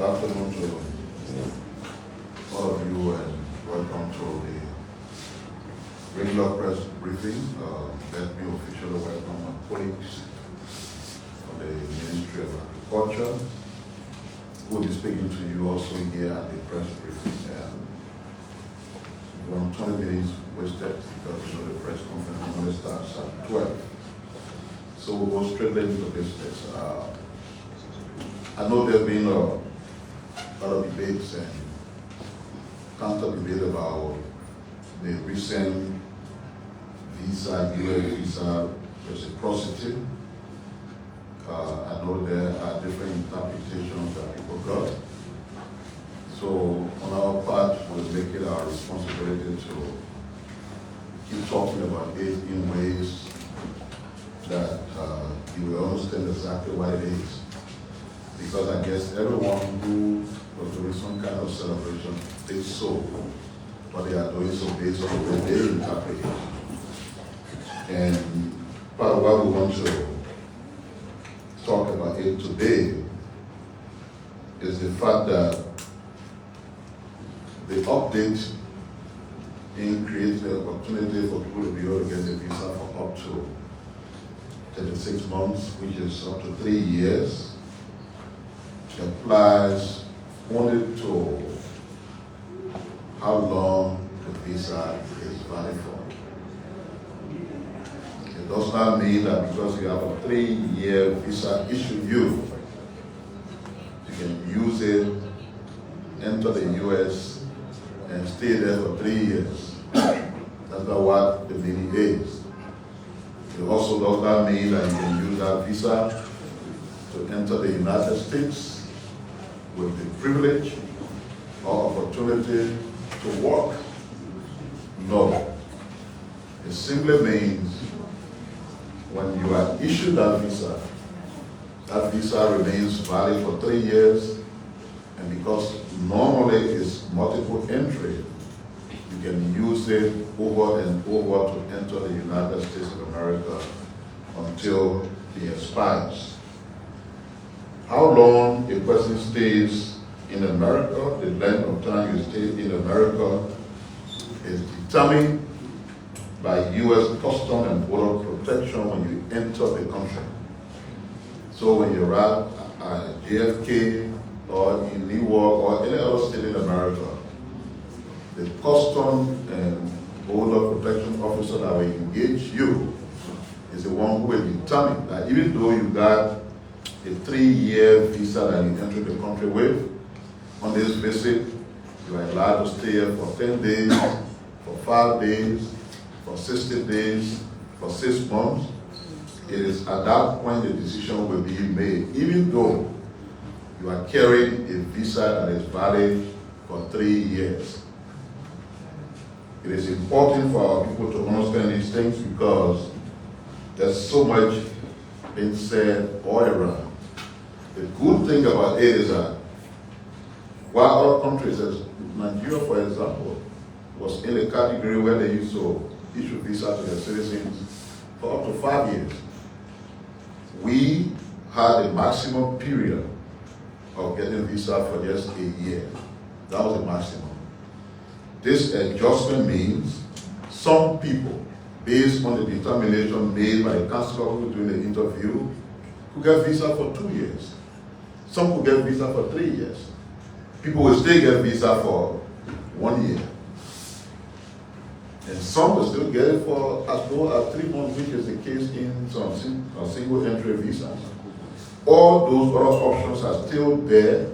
afternoon to all of you and welcome to the regular press briefing. Let me officially welcome my colleagues from the Ministry of Agriculture who will be speaking to you also here at the press briefing. Around 20 minutes wasted because the press conference normally starts at 12. So we'll go straight into business. I know there's been a lot of debates and counter-debate about the recent visa, US visa reciprocity. I know there are different interpretations that people got. So on our part, we'll make it our responsibility to keep talking about it in ways that you will understand exactly what it is. Because I guess everyone who was doing some kind of celebration thinks so, but they are doing so based on the way they interpret it. And part of what we want to talk about it today is the fact that the update in creating the opportunity for people to be able to get the visa for up to 36 months, which is up to 3 years, applies only to how long the visa is valid for. It does not mean that because you have a 3-year visa issued you can use it, enter the US, and stay there for 3 years. That's not what the meaning is. It also does not mean that you can use that visa to enter the United States with the privilege or opportunity to work. No. It simply means when you are issued that visa remains valid for 3 years, and because normally it's multiple entry, you can use it over and over to enter the United States of America until it expires. How long a person stays in America, the length of time you stay in America, is determined by U.S. Custom and Border Protection when you enter the country. So when you arrive at JFK or in Newark or any other state in America, the Custom and Border Protection officer that will engage you is the one who will determine that even though you got a 3-year visa that you entered the country with, on this visit, you are allowed to stay here for 10 days, for 5 days, for 60 days, for 6 months. It is at that point the decision will be made, even though you are carrying a visa that is valid for 3 years. It is important for our people to understand these things because there's so much being said all around. The good thing about it is that while other countries, as Nigeria for example, was in a category where they used to issue visa to their citizens for up to 5 years, we had a maximum period of getting visa for just a year. That was the maximum. This adjustment means some people, based on the determination made by the counselor who was doing the interview, could get visa for 2 years. Some could get visa for 3 years. People will still get visa for 1 year. And some will still get it for as low as 3 months, which is the case in some single entry visas. All those other options are still there,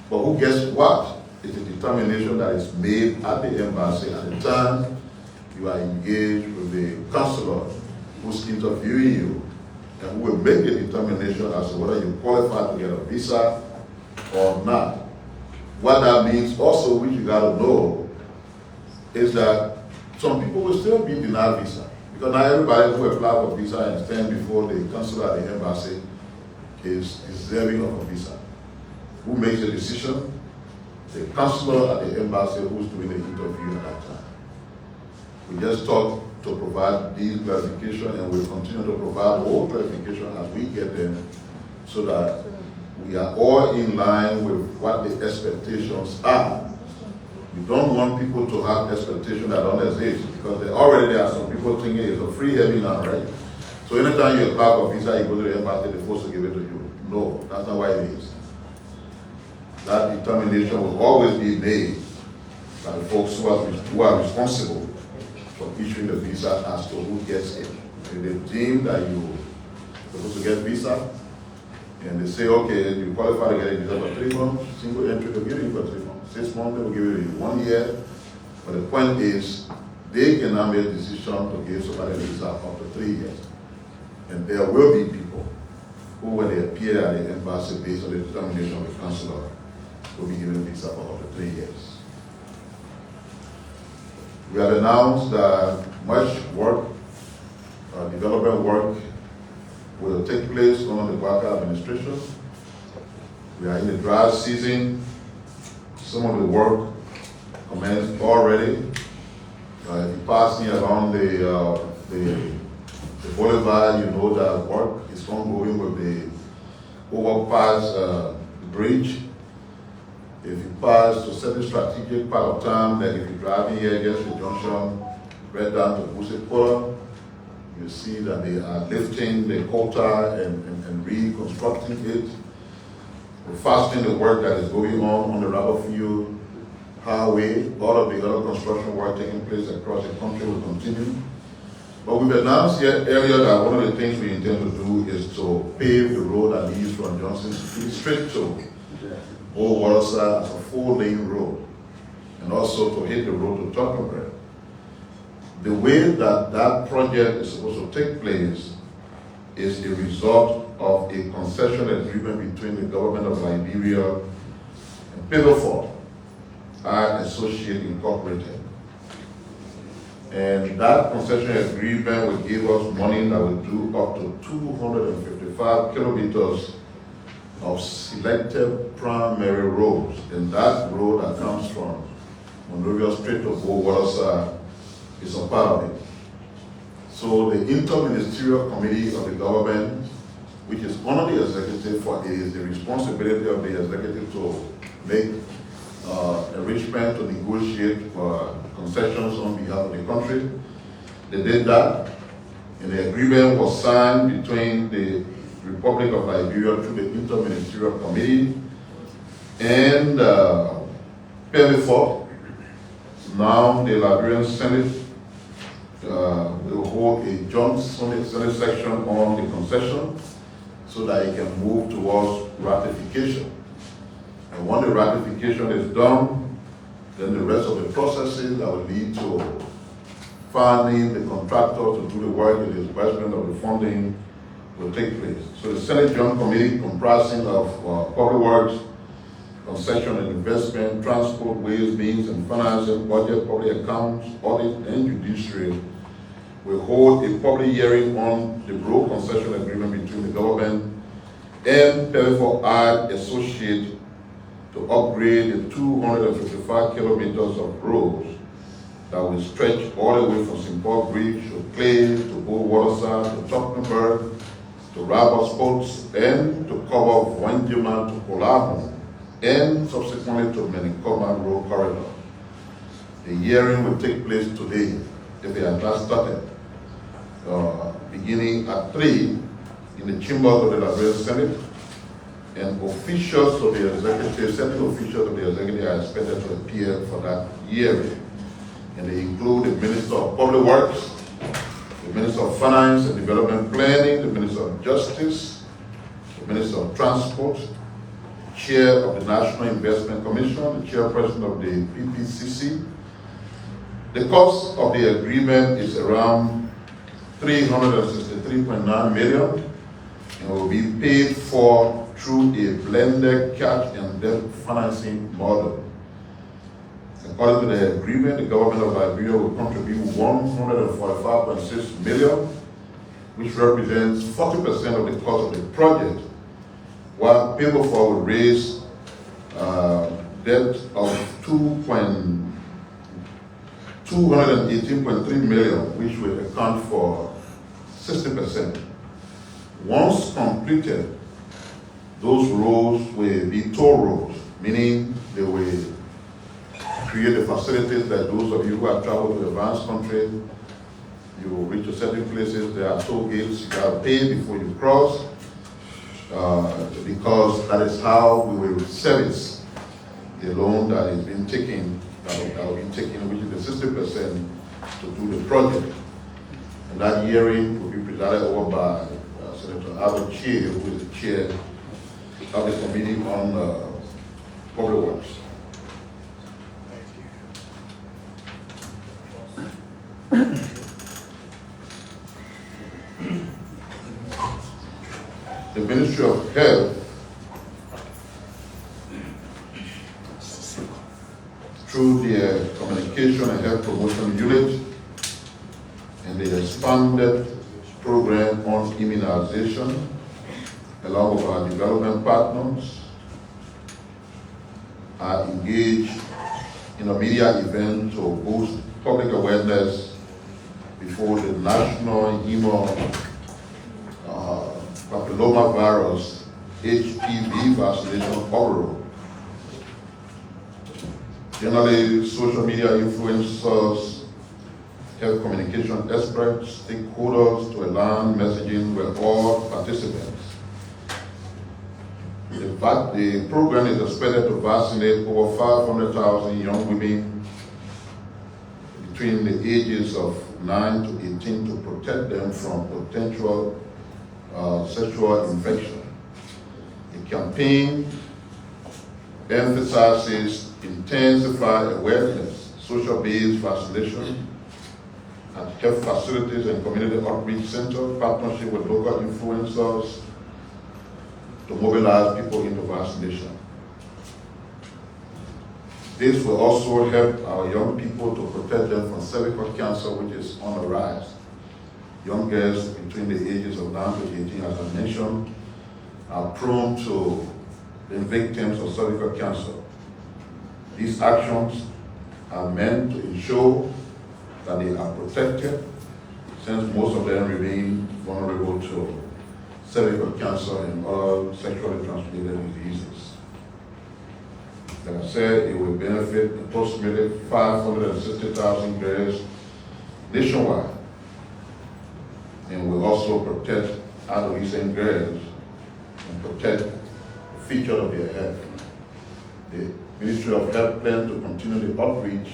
but who gets what? It's a determination that is made at the embassy at the time you are engaged with the counselor who's interviewing you, and who will make a determination as to whether you qualify to get a visa or not. What that means also, which you got to know, is that some people will still be denied visa. Because not everybody who applies for visa and stand before the consular at the embassy is deserving of a visa. Who makes the decision? The consular at the embassy who's doing the interview at that time. We just thought to provide these clarification, and we'll continue to provide more clarification as we get them, so that we are all in line with what the expectations are. We don't want people to have expectations that don't exist, because there are some people thinking it's a free heaven now, right? So anytime you apply for a visa, you go to the embassy, they're supposed to give it to you. No, that's not what it is. That determination will always be made by the folks who are responsible for issuing the visa as to who gets it. If they deem that you're supposed to get visa, and they say, okay, you qualify to get a visa for 3 months, single entry, they'll give you for 3 months. 6 months, they will give you 1 year. But the point is, they can now make a decision to give somebody a visa up to 3 years. And there will be people who, when they appear at the embassy based on the determination of the consular, will be given a visa for up to 3 years. We have announced that much work, development work, will take place under the Barker administration. We are in the dry season. Some of the work commenced already. If you pass me around the boulevard, you know that work is ongoing with the overpass bridge. If you pass to certain strategic part of town, like if you're driving here against the junction, right down to Busekora, you see that they are lifting the quota and reconstructing it. We're fastening the work that is going on the rubber field highway. All of the other construction work taking place across the country will continue. But we've announced here earlier that one of the things we intend to do is to pave the road that leads from Johnson Street straight to Old Waterside as a 4-lane road, and also to hit the road to October4. The way that that project is supposed to take place is the result of a concession agreement between the government of Liberia and October4, our associate incorporated. And that concession agreement will give us money that will do up to 255 kilometers of selected primary roads. And that road that comes from Monrovia Strait to Old Waterside is a part of it. So the Interministerial Committee of the government, which is under the executive, for it is the responsibility of the executive to make arrangement to negotiate for concessions on behalf of the country. They did that, and the agreement was signed between the Republic of Liberia through the Interministerial Committee and October4. Now the Liberian Senate will hold a joint Senate section on the concession so that it can move towards ratification. And when the ratification is done, then the rest of the processes that will lead to finding the contractor to do the work and the disbursement of the funding will take place. So the Senate Joint Committee, comprising of Public Works, Concession and Investment, Transport, Ways, Means and Financing, Budget, Public Accounts, Audit, and Judiciary, will hold a public hearing on the road concession agreement between the government and October4 Associate to upgrade the 255 kilometers of roads that will stretch all the way from St. Paul Bridge to Clay, to Old Waterside, to October4, to Rabba Sports, and to cover Wanjima to Kolahon, and subsequently to Menikoma Road Corridor. The hearing will take place today, if they have not started, beginning at 3 in the chambers of the Liberian Senate, and officials of the executive, Senate officials of the executive are expected to appear for that hearing. And they include the Minister of Public Works, the Minister of Finance and Development Planning, the Minister of Justice, the Minister of Transport, Chair of the National Investment Commission, the Chairperson of the PPCC. The cost of the agreement is around $363.9 million and will be paid for through a blended cash and debt financing model. According to the agreement, the government of Liberia will contribute $145.6 million, which represents 40% of the cost of the project, while October4 will raise debt of $218.3 million, which will account for 60%. Once completed, Those roads will be toll roads, meaning they will create the facilities that those of you who have traveled to advanced countries, you will reach to certain places, there are toll gates, you gotta pay before you cross, because that is how we will service the loan that is being taken, that will be taken, which is the 60% to do the project. And that hearing will be presided over by Senator Albert Chie, who is the chair of the Committee on Public Works. The Ministry of Health, through their Communication and Health Promotion Unit and the expanded program on immunization, along with our development partners, are engaged in a media event to boost public awareness before the National Papillomavirus HPV vaccination overall. Generally, social media influencers, health communication experts, stakeholders to align messaging with all participants. The program is expected to vaccinate over 500,000 young women between the ages of 9 to 18 to protect them from potential sexual infection. The campaign emphasizes intensified awareness, social-based vaccination at health facilities and community outreach centers, partnership with local influencers to mobilize people into vaccination. This will also help our young people to protect them from cervical cancer, which is on the rise. Young girls between the ages of 9 to 18, as I mentioned, are prone to being victims of cervical cancer. These actions are meant to ensure that they are protected, since most of them remain vulnerable to cervical cancer and other sexually transmitted diseases. Like I said, it will benefit approximately 560,000 girls nationwide, and will also protect adolescent girls and protect the future of their health. The Ministry of Health plans to continue the outreach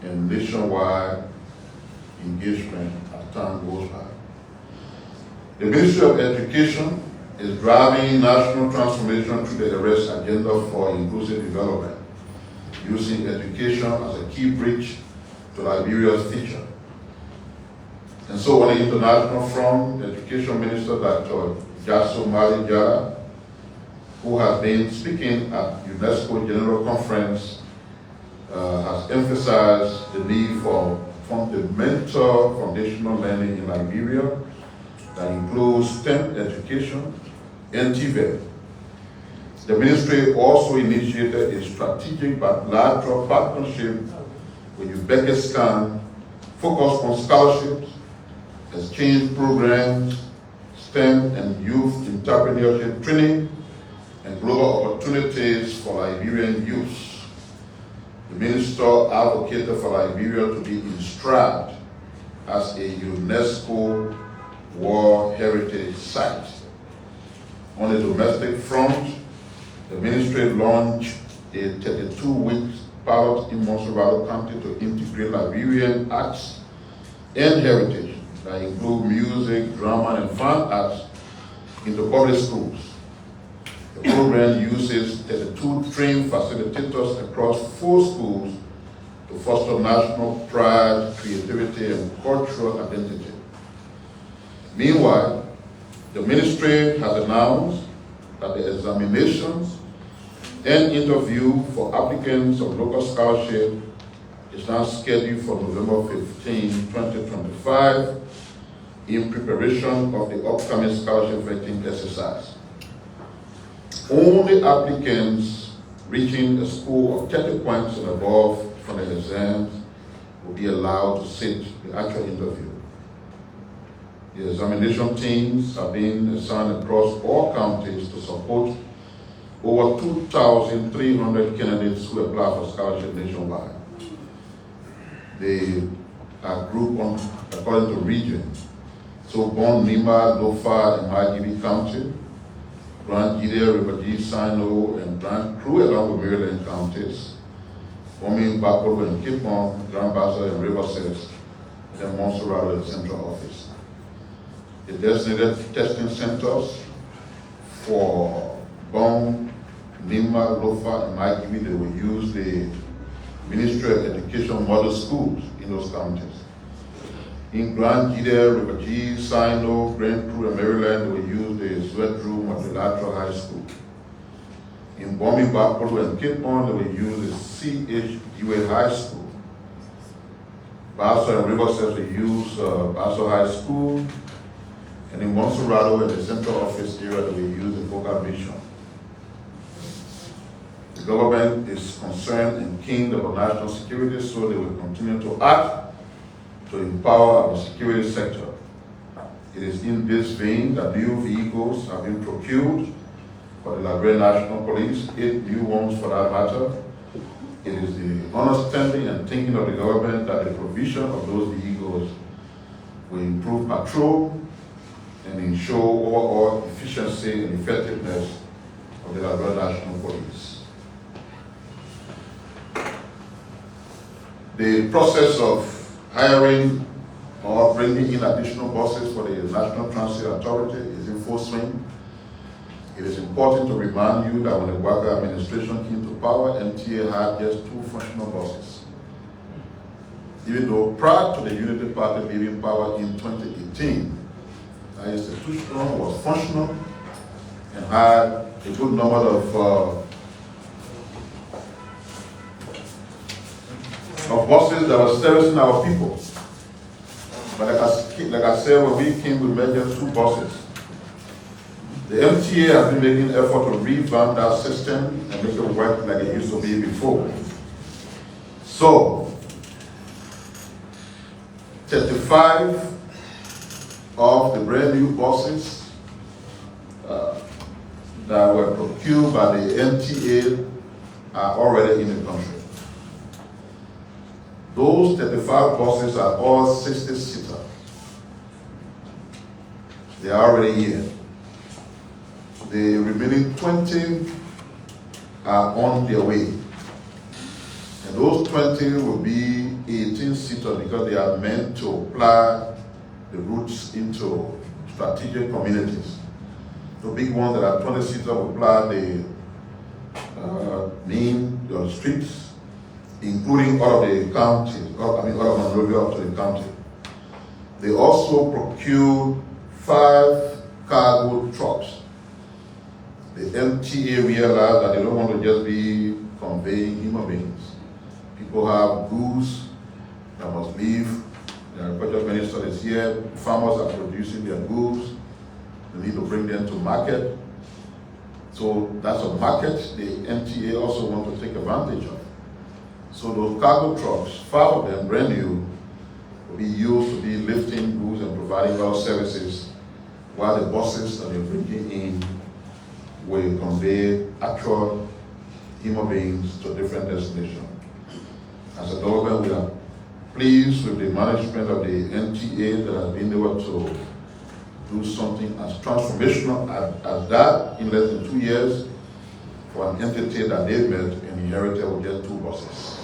and nationwide engagement as time goes by. The Ministry of Education is driving national transformation through the ARREST agenda for inclusive development, using education as a key bridge to Liberia's future. And so on the international front, the Education Minister, Dr. Jasso Malijara, who has been speaking at UNESCO General Conference, has emphasized the need for fundamental foundational learning in Liberia that includes STEM education and TVET. The ministry also initiated a strategic bilateral partnership with Uzbekistan focused on scholarships, exchange programs, STEM and youth entrepreneurship training, and global opportunities for Liberian youth. The minister advocated for Liberia to be inscribed as a UNESCO World Heritage Site. On the domestic front, the ministry launched a 32-week pilot in Montserrat County to integrate Liberian arts and heritage that include music, drama, and fine arts into public schools. The program uses 32 trained facilitators across 4 schools to foster national pride, creativity, and cultural identity. Meanwhile, the ministry has announced that the examinations and interview for applicants of local scholarship is now scheduled for November 15, 2025, in preparation of the upcoming scholarship vetting exercise. Only applicants reaching a score of 30 points and above from the exams will be allowed to sit the actual interview. The examination teams are being assigned across all counties to support over 2,300 candidates who apply for scholarship nationwide. They are grouped according to region. So Bon, Nima, Lofa, and Margibi County, Grand Gilead, Rivergy, Sino, and Grand Cru, along with Maryland counties, Bombing, Bakobo, and Kipon, Grand Bassa, and Riverside, and Montserrat, the central office. The designated testing centers for Bon, Nima, Lofa, and Margibi, they will use the Ministry of Education model schools in those counties. In Grand Gilead, Rivergy, Sino, Grand Cru, and Maryland, they will use the Zwedru Multilateral High School. In Bombay, Bakobo, and Kipon, they will use the CHUA High School. Basso and Riverside will use Basso High School. And in Montserrat, in the central office area, they will use the Vocal Mission. The government is concerned and keen about national security, so they will continue to act to empower our security sector. It is in this vein that new vehicles have been procured for the Liberia National Police, 8 new ones for that matter. It is the understanding and thinking of the government that the provision of those vehicles will improve patrol and ensure overall efficiency and effectiveness of the Liberia National Police. The process of hiring or bringing in additional buses for the National Transit Authority is in full swing. It is important to remind you that when the Waka administration came to power, MTA had just 2 functional buses. Even though prior to the Unity Party leaving power in 2018, the institution was functional and had a good number of buses that were servicing our people. But like I said, when we came, we made just 2 buses. The MTA has been making an effort to revamp that system and make it work like it used to be before. So, 35 of the brand new buses that were procured by the MTA are already in the country. Those 35 buses are all 60-seater. They are already here. The remaining 20 are on their way. And those 20 will be 18-seater because they are meant to apply the routes into strategic communities. The big ones that are 20-seater will apply the streets, including all of the counties, all of Monrovia up to the county. They also procured 5 cargo trucks. The MTA realized that they don't want to just be conveying human beings. People have goods that must leave. The agriculture minister is here. Farmers are producing their goods. They need to bring them to market. So that's a market the MTA also want to take advantage of. So those cargo trucks, 5 of them brand new, will be used to be lifting goods and providing other services, while the buses that they're bringing in will convey actual human beings to different destinations. As a government, we are pleased with the management of the MTA that has been able to do something as transformational as that in less than 2 years for an entity that they built and inherited with just 2 buses.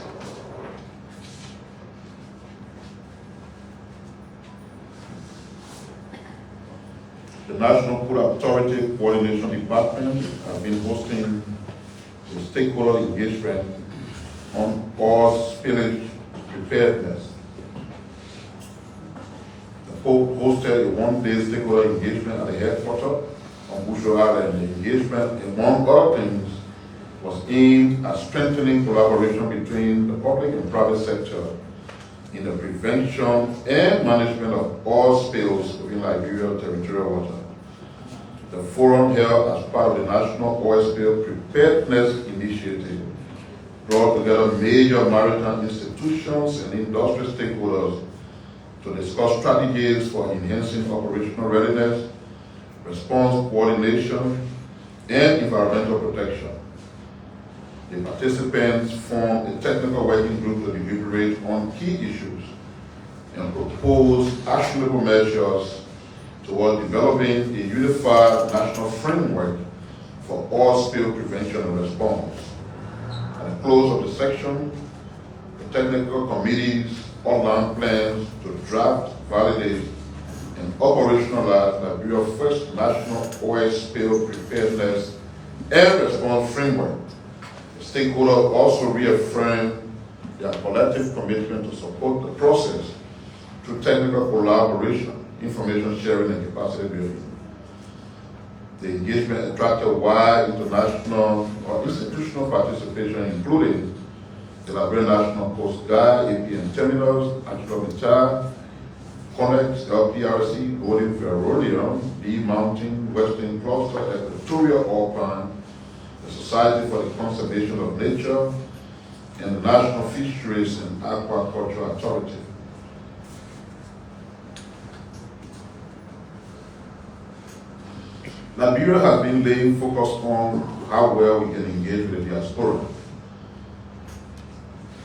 The National Food Authority Coordination Department has been hosting a stakeholder engagement on all spillage preparedness. The hosted a 1-day stakeholder engagement at the headquarters on Busho Island. The engagement, among other things, was aimed at strengthening collaboration between the public and private sector in the prevention and management of all spills within Liberia territorial water. The forum held as part of the National Oil Spill Preparedness Initiative brought together major maritime institutions and industry stakeholders to discuss strategies for enhancing operational readiness, response coordination, and environmental protection. The participants formed a technical working group to deliberate on key issues and propose actionable measures toward developing a unified national framework for oil spill prevention and response. At the close of the section, the technical committees outlined plans to draft, validate, and operationalize Liberia's first national oil spill preparedness and response framework. The stakeholders also reaffirmed their collective commitment to support the process through technical collaboration, information sharing, and capacity building. The engagement attracted wide international or institutional participation, including the Liberian National Coast Guard, APN Terminals, Nuetah, Connex, LPRC, Golden Veronium, B Mountain, Western Cluster, Equatorial Oil Palm, the Society for the Conservation of Nature, and the National Fisheries and Aquaculture Authority. Liberia has been laying focus on how well we can engage with the diaspora.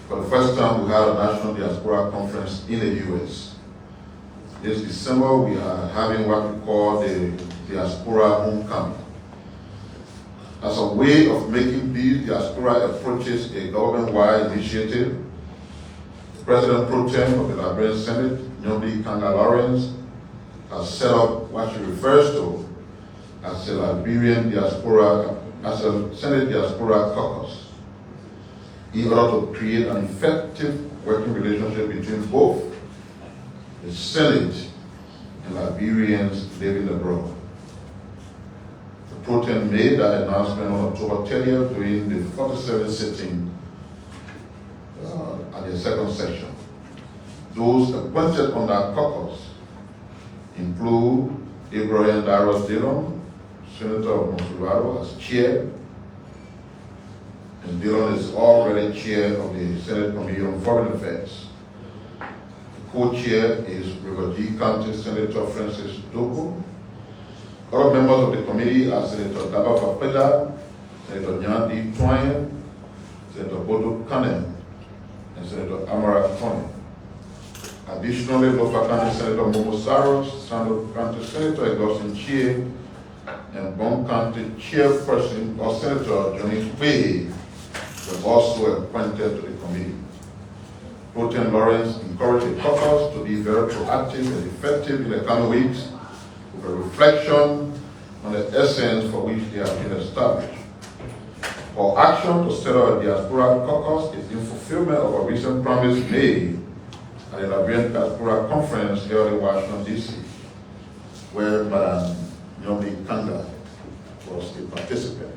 For the first time, we had a National Diaspora Conference in the U.S. This December, we are having what we call the Diaspora Homecoming. As a way of making these diaspora approaches a government-wide initiative, President Pro Tem of the Liberian Senate, Nyobi Kanga Lawrence, has set up what she refers to as a Liberian Diaspora, as a Senate Diaspora Caucus, in order to create an effective working relationship between both the Senate and Liberians living abroad. The Pro Tem made that announcement on October 30th during the 47th sitting at the second session. Those appointed on that caucus include Abraham Darius Dillon, Senator of Monterrey, as chair, and Dillon is already chair of the Senate Committee on Foreign Affairs. The co-chair is River G County Senator Francis Doko. Other members of the committee are Senator Daba Papeda, Senator Nyan D. Twine, Senator Bodo Kanem, and Senator Amara Tony. Additionally, Lofa County Senator Momo Saros, Sando County Senator Augustine Chie, and Bon County Chairperson or Senator Johnny Quay were also appointed to the committee. Pro Tem Lawrence encouraged the caucus to be very proactive and effective in the coming weeks with a reflection on the essence for which they have been established. For action to set up a diaspora caucus is in fulfillment of a recent promise made at the Liberian Diaspora Conference held in Washington, D.C., where Madam Nyobi Kanga was a participant,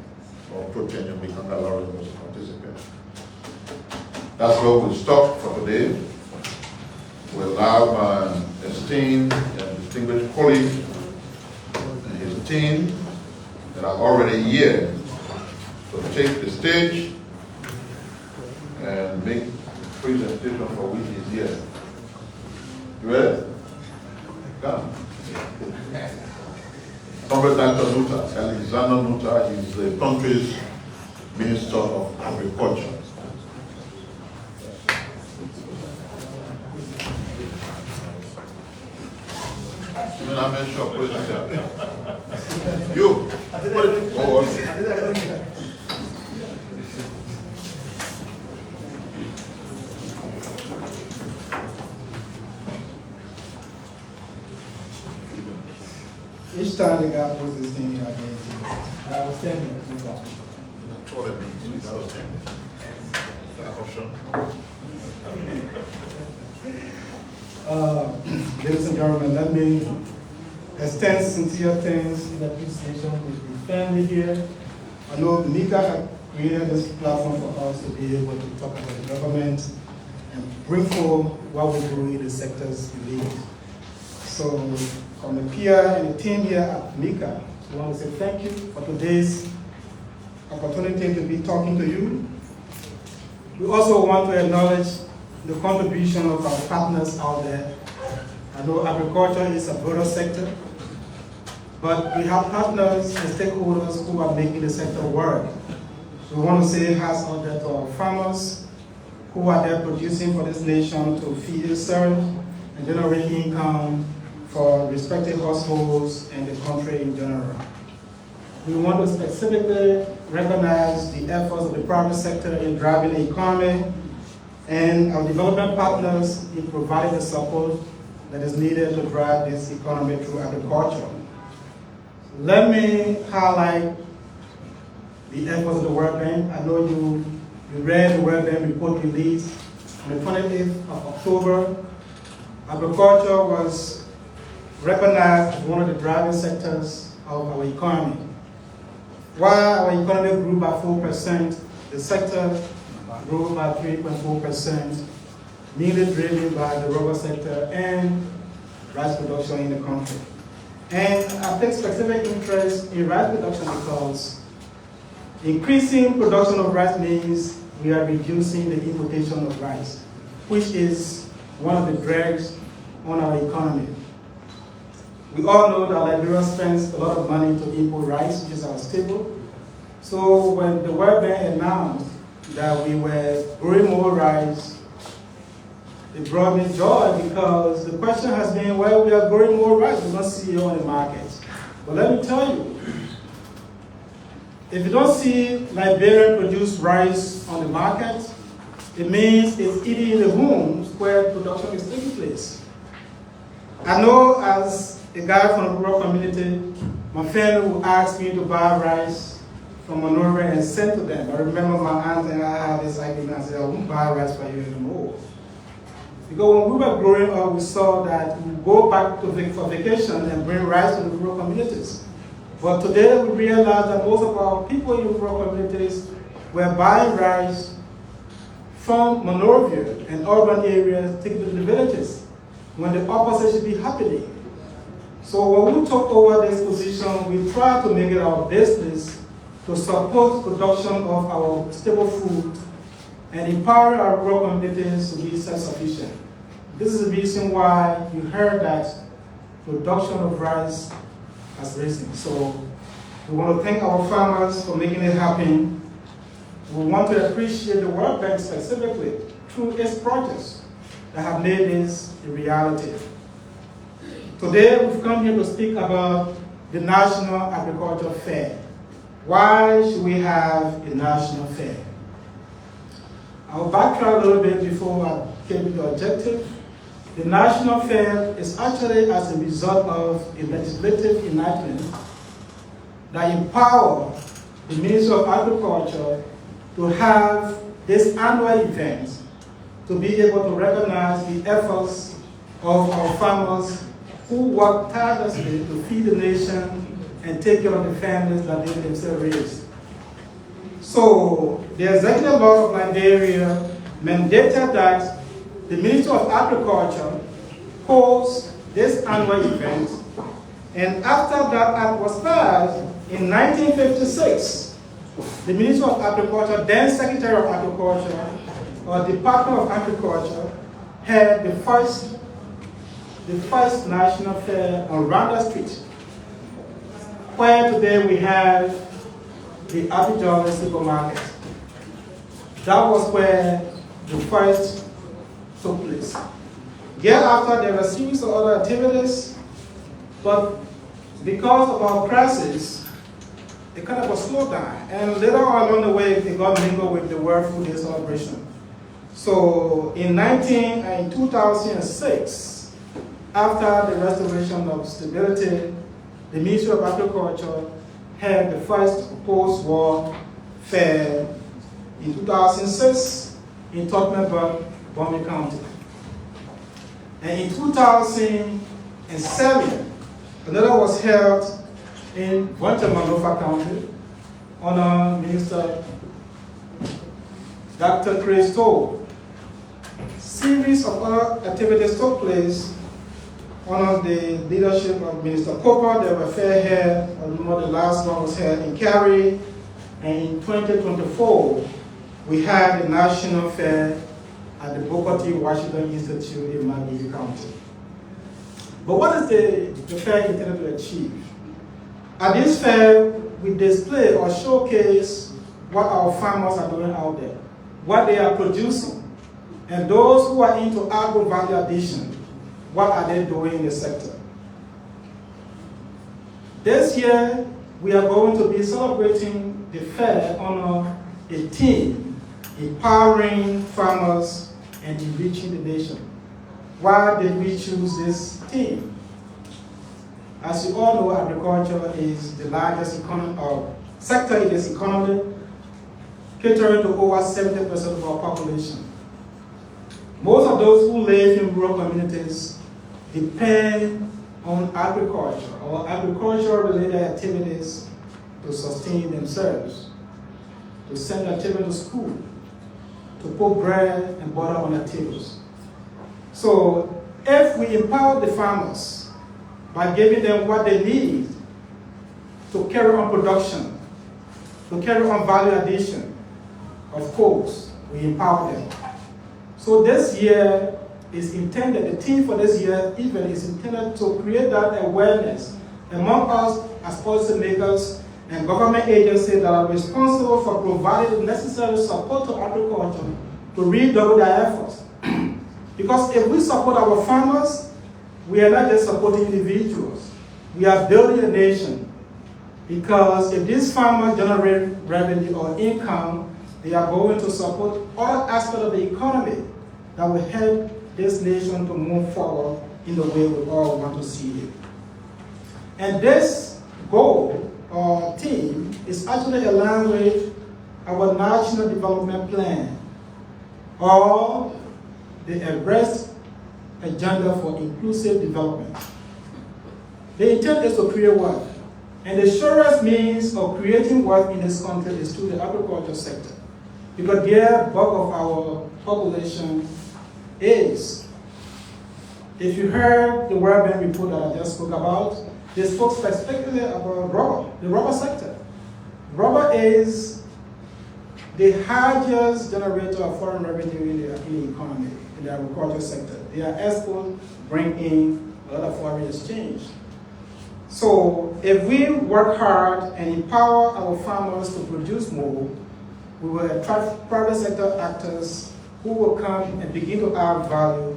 or Pro Tem Nyobi Kanga Lawrence was a participant. That's where we'll stop for today. We'll allow my esteemed and distinguished colleague and his team that are already here to take the stage and make the presentation for which he's here. You ready? Come. Comrade Dr. Nuetah, Alexander Nuetah, is the country's Minister of Agriculture. You. Each time the guy puts his thing out there, I was standing. Ladies and gentlemen, let me extend sincere thanks to the appreciation with the family here. I know the MICAT have created this platform for us to be able to talk about the government and bring forward what we do in the sectors we lead. So, from the peer and the team here at MICAT, we want to say thank you for today's opportunity to be talking to you. We also want to acknowledge the contribution of our partners out there. I know agriculture is a broader sector, but we have partners and stakeholders who are making the sector work. We want to say hats out there to our farmers who are there producing for this nation to feed itself and generate income for respective households and the country in general. We want to specifically recognize the efforts of the private sector in driving the economy and our development partners in providing the support that is needed to drive this economy through agriculture. Let me highlight the efforts of the World Bank. I know you read the World Bank report released on the 28th of October. Agriculture was recognized as one of the driving sectors of our economy. While our economy grew by 4%, the sector grew by 3.4%, mainly driven by the rubber sector and rice production in the country. And I take specific interest in rice production because increasing production of rice means we are reducing the importation of rice, which is one of the drags on our economy. We all know that Liberia spends a lot of money to import rice, which is our staple. So when the World Bank announced that we were growing more rice, it brought me joy because the question has been, well, we are growing more rice, we don't see it on the market. But let me tell you, if you don't see Liberia produce rice on the market, it means it's eating in the homes where production is taking place. I know as a guy from the rural community, my family would ask me to buy rice from Nuetah and send to them. I remember my aunt and I had this idea, and I said, I won't buy rice for you anymore. Because when we were growing up, we saw that we go back for vacation and bring rice to the rural communities. But today we realize that most of our people in rural communities were buying rice from Monrovia and urban areas, taking it to the villages, when the opposite should be happening. So when we took over this position, we tried to make it our business to support production of our staple food and empower our rural communities to be self-sufficient. This is the reason why you heard that production of rice has risen. So we want to thank our farmers for making it happen. We want to appreciate the World Bank specifically through its projects that have made this a reality. Today we've come here to speak about the National Agriculture Fair. Why should we have a national fair? I'll backtrack a little bit before I came to the objective. The National Fair is actually as a result of a legislative enactment that empower the Ministry of Agriculture to have this annual event to be able to recognize the efforts of our farmers who work tirelessly to feed the nation and take care of the families that they themselves raise. So the Executive Board of Liberia mandated that the Ministry of Agriculture holds this annual event, and after that act was passed in 1956, the Ministry of Agriculture, then Secretary of Agriculture, or Department of Agriculture, had the first national fair on Randa Street, where today we have the Abidjan supermarket. That was where the first took place. Thereafter, there were a series of other activities, but because of our crisis, it kind of was slowed down. And later on along the way, it got mingled with the World Food Day celebration. So in 2006, after the restoration of stability, the Ministry of Agriculture had the first post-war fair in 2006 in Tottenham, Bombay County. And in 2007, another was held in Nuetah County under Minister Dr. Chris Toll. Series of other activities took place under the leadership of Minister Cooper. There were fair here. I remember the last one was held in Cary. And in 2024, we had a national fair at the Booker T. Washington Institute in Miami County. But what is the fair intended to achieve? At this fair, we display or showcase what our farmers are doing out there, what they are producing, and those who are into agro-value addition, what are they doing in the sector. This year, we are going to be celebrating the fair on a theme, empowering farmers and enriching the nation. Why did we choose this theme? As you all know, agriculture is the largest sector in this economy, catering to over 70% of our population. Most of those who live in rural communities depend on agriculture or agricultural-related activities to sustain themselves, to send their children to school, to put bread and butter on their tables. So if we empower the farmers by giving them what they need to carry on production, to carry on value addition, of course, we empower them. So this year is intended, the theme for this year event is intended to create that awareness among us as policymakers and government agencies that are responsible for providing the necessary support to agriculture to redouble their efforts. Because if we support our farmers, we are not just supporting individuals, we are building a nation. Because if these farmers generate revenue or income, they are going to support other aspects of the economy that will help this nation to move forward in the way we all want to see it. And this goal or theme is actually aligned with our National Development Plan, or the Arrest Agenda for Inclusive Development. The intent is to create work, and the surest means of creating work in this country is through the agriculture sector, because the bulk of our population is. If you heard the World Bank report that I just spoke about, they spoke specifically about rubber, the rubber sector. Rubber is the largest generator of foreign revenue in the economy, in the agriculture sector. Their exports bring in a lot of foreign exchange. So if we work hard and empower our farmers to produce more, we will attract private sector actors who will come and begin to add value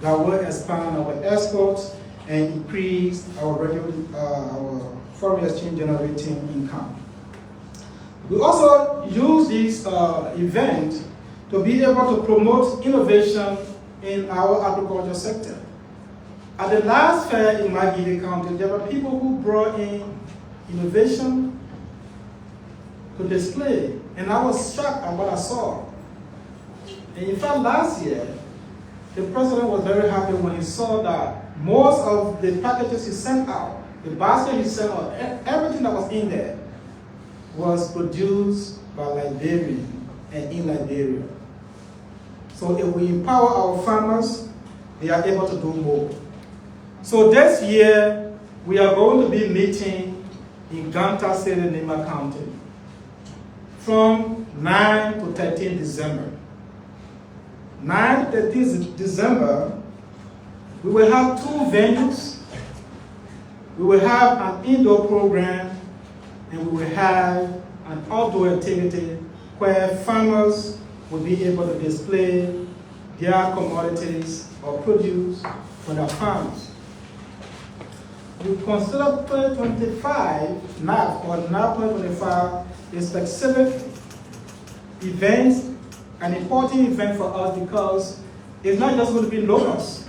that will expand our exports and increase our revenue, our foreign exchange generating income. We also use this event to be able to promote innovation in our agriculture sector. At the last fair in Magidi County, there were people who brought in innovation to display, and I was shocked at what I saw. And in fact, last year, the president was very happy when he saw that most of the packages he sent out, the basket he sent out, everything that was in there was produced by Liberians and in Liberia. So if we empower our farmers, they are able to do more. So this year, we are going to be meeting in Ganta City, Nima County, from 9 to 13 December. 9 to 13 December, we will have 2 venues. We will have an indoor program, and we will have an outdoor activity where farmers will be able to display their commodities or produce for their farms. We consider 2025, NAP or NAP 2025, a specific event, an important event for us because it's not just going to be locals.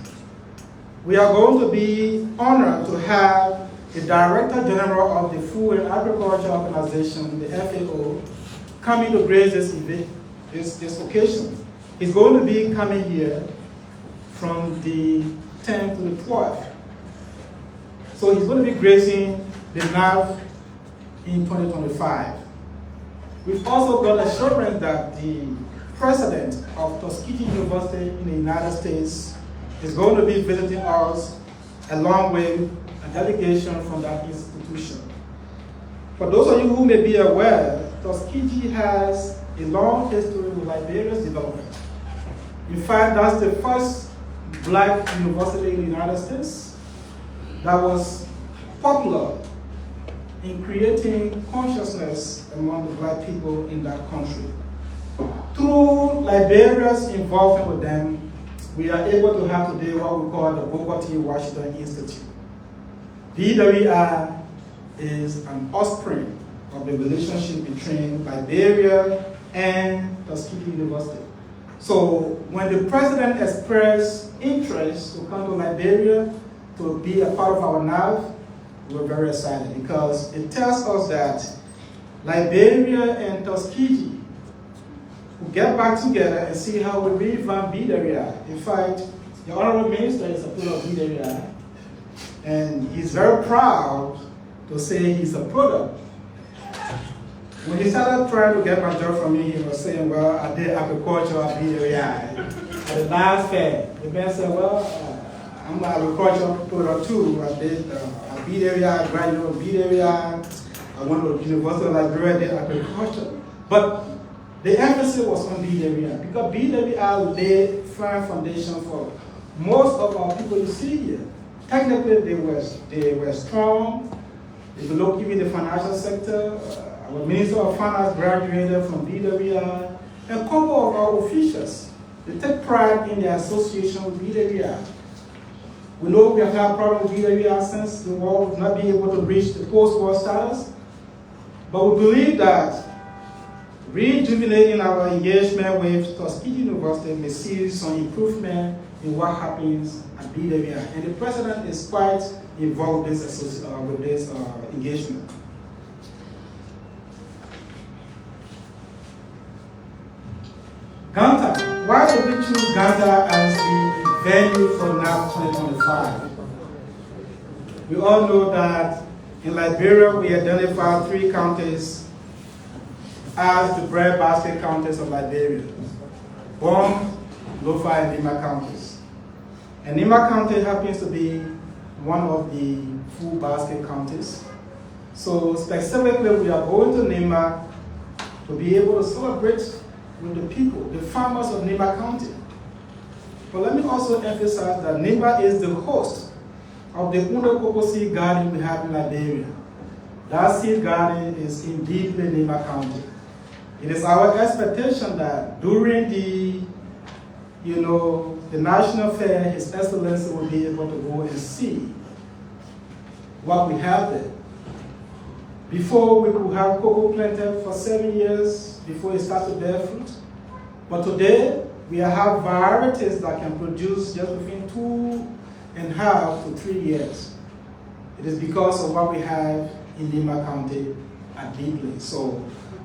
We are going to be honored to have the Director General of the Food and Agriculture Organization, the FAO, coming to grace this event, this occasion. He's going to be coming here from the 10th to the 12th. So he's going to be gracing the NAV in 2025. We've also got assurance that the president of Tuskegee University in the United States is going to be visiting us along with a delegation from that institution. For those of you who may be aware, Tuskegee has a long history with Liberia's development. In fact, that's the first black university in the United States that was popular in creating consciousness among the black people in that country. Through Liberia's involvement with them, we are able to have today what we call the Booker T. Washington Institute. BWI is an offspring of the relationship between Liberia and Tuskegee University. So when the president expressed interest to come to Liberia to be a part of our NAV, we were very excited because it tells us that Liberia and Tuskegee will get back together and see how we revamp BWI. In fact, the Honorable Minister is a product of BWI, and he's very proud to say he's a product. When he started trying to get my job from me, he was saying, well, I did agriculture at BWI. At the last fair, the man said, well, I'm an agriculture product too. I did BWI, graduate of BWI. I went to the University of Liberia, did agriculture. But the emphasis was on BWI because BWI laid firm foundation for most of our people you see here. Technically, they were strong. If you look even the financial sector, our Minister of Finance graduated from BWI. A couple of our officials, they take pride in their association with BWI. We know we have had problems with BWI since the war, we've not been able to reach the post-war status. But we believe that rejuvenating our engagement with Tuskegee University may see some improvement in what happens at BWI. And the president is quite involved with this engagement. Ganta. Why did we choose Ganta as the venue for NAP 2025? We all know that in Liberia we identified 3 counties as the breadbasket counties of Liberia: Bom, Lofa, and Nima counties. And Nima County happens to be one of the food basket counties. So specifically, we are going to Nima to be able to celebrate with the people, the farmers of Nima County. But let me also emphasize that Nima is the host of the Cocoa Seed Garden we have in Liberia. That seed garden is indeed in Nima County. It is our expectation that during the National Fair, His Excellency will be able to go and see what we have there. Before, we could have cocoa planted for 7 years before it starts to bear fruit. But today, we have varieties that can produce just between 2.5 to 3 years. It is because of what we have in Nima County at Deeply. So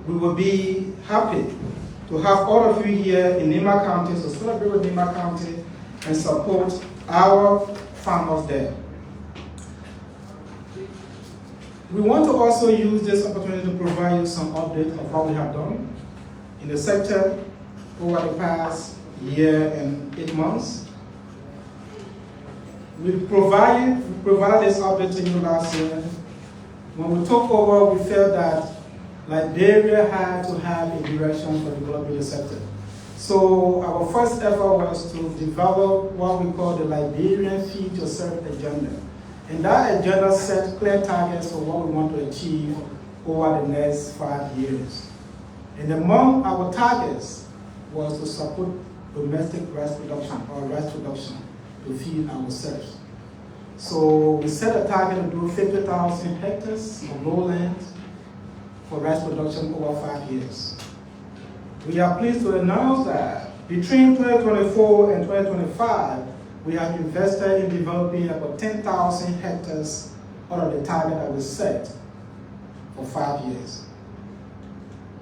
we will be happy to have all of you here in Nima County to celebrate with Nima County and support our farmers there. We want to also use this opportunity to provide you some update of what we have done in the sector over the past year and 8 months. We provided this update to you last year. When we took over, we felt that Liberia had to have a direction for developing the sector. So our first effort was to develop what we call the Liberian Feed Yourself agenda. And that agenda set clear targets for what we want to achieve over the next 5 years. And among our targets was to support domestic rice production to feed ourselves. So we set a target to do 50,000 hectares of lowland for rice production over 5 years. We are pleased to announce that between 2024 and 2025, we have invested in developing about 10,000 hectares out of the target that we set for 5 years.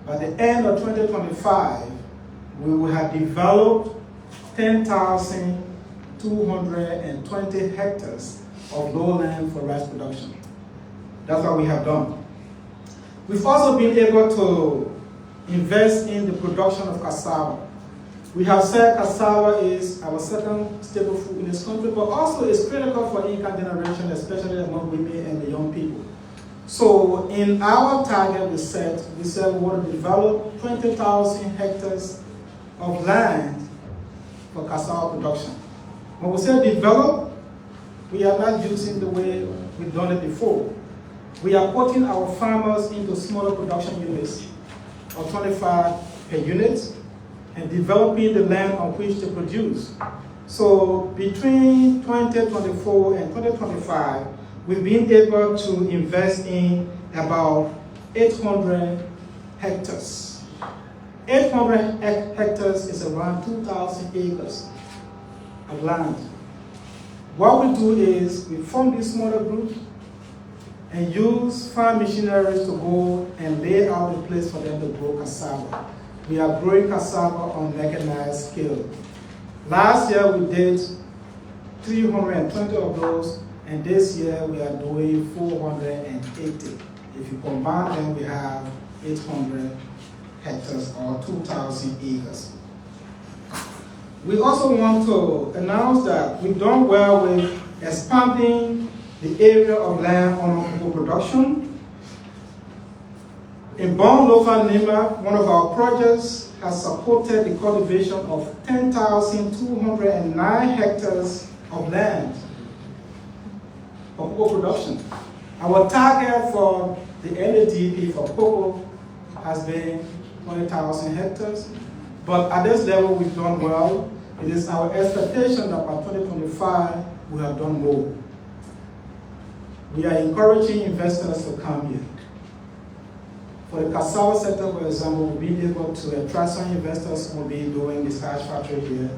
By the end of 2025, we will have developed 10,220 hectares of lowland for rice production. That's what we have done. We've also been able to invest in the production of cassava. We have said cassava is our second staple food in this country, but also is critical for income generation, especially among women and the young people. So in our target, we said we want to develop 20,000 hectares of land for cassava production. When we say develop, we are not using the way we've done it before. We are putting our farmers into smaller production units of 25 per unit and developing the land on which to produce. So between 2024 and 2025, we've been able to invest in about 800 hectares. 800 hectares is around 2,000 acres of land. What we do is we form these smaller groups and use farm missionaries to go and lay out a place for them to grow cassava. We are growing cassava on mechanized scale. Last year we did 320 of those, and this year we are doing 480. If you combine them, we have 800 hectares or 2,000 acres. We also want to announce that we've done well with expanding the area of land on cocoa production. In Nuetah, Nima, one of our projects has supported the cultivation of 10,209 hectares of land for cocoa production. Our target for the NADP for cocoa has been 20,000 hectares, but at this level we've done well. It is our expectation that by 2025 we have done more. We are encouraging investors to come here. For the cassava sector, for example, we'll be able to attract some investors who will be doing the starch factory here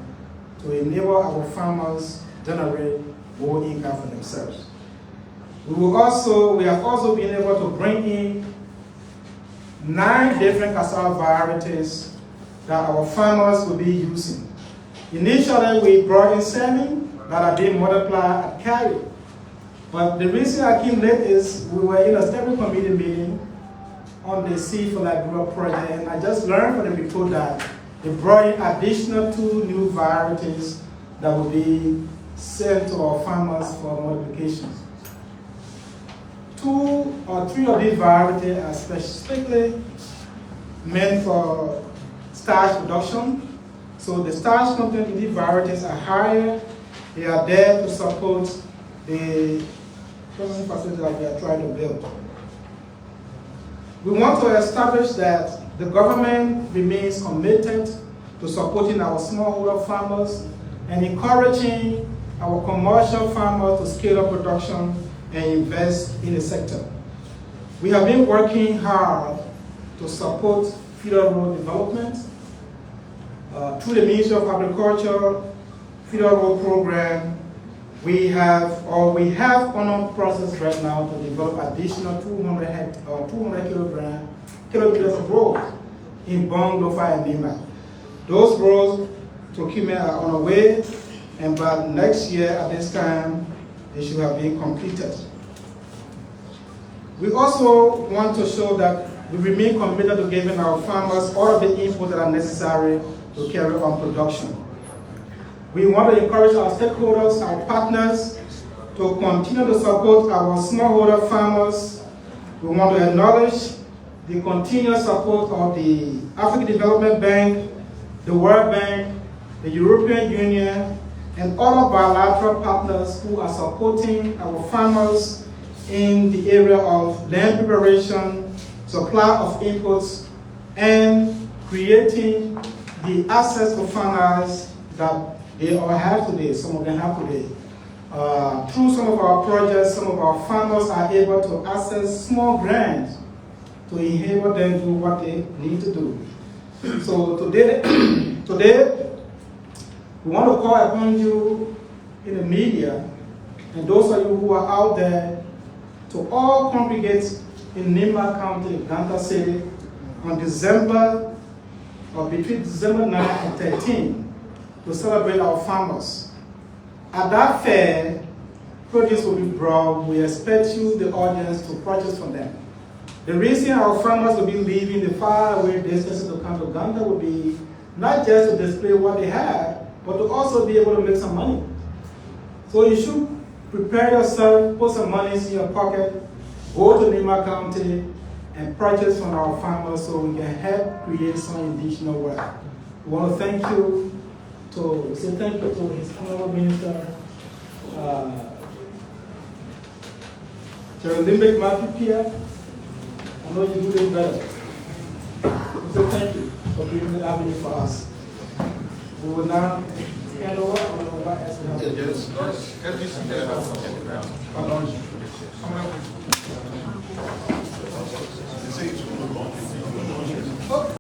to enable our farmers generate more income for themselves. We have also been able to bring in 9 different cassava varieties that our farmers will be using. Initially, we brought in 7 that are being multiplied at carry. But the reason I came late is we were in a steering committee meeting on the Seed for Liberia project, and I just learned from the report that they brought in additional 2 new varieties that will be sent to our farmers for multiplication. 2 or 3 of these varieties are specifically meant for starch production. So the starch content in these varieties are higher. They are there to support the processing facility that we are trying to build. We want to establish that the government remains committed to supporting our smallholder farmers and encouraging our commercial farmers to scale up production and invest in the sector. We have been working hard to support feeder road development through the Ministry of Agriculture feeder road program. We have on process right now to develop additional 200 kilometers of roads in Nuetah and Nima. Those roads to Kime are on the way, and by next year at this time, they should have been completed. We also want to show that we remain committed to giving our farmers all of the input that are necessary to carry on production. We want to encourage our stakeholders, our partners, to continue to support our smallholder farmers. We want to acknowledge the continuous support of the African Development Bank, the World Bank, the European Union, and other bilateral partners who are supporting our farmers in the area of land preparation, supply of inputs, and creating the access to finance that they all have today, some of them have today. Through some of our projects, some of our farmers are able to access small grants to enable them to do what they need to do. So today, we want to call upon you in the media, and those of you who are out there, to all congregate in Nima County, Ganta City, on between December 9 and 13, to celebrate our farmers. At that fair, produce will be brought. We expect you, the audience, to purchase from them. The reason our farmers will be leaving the faraway distances to come to Uganda will be not just to display what they have, but to also be able to make some money. So you should prepare yourself, put some money in your pocket, go to Nima County, and purchase from our farmers so we can help create some additional work. We want to thank you, say thank you to His Honorable Minister, the Olympic market here, I know you do this better. So thank you for being the avenue for us. We will now hand over as we have. Yes.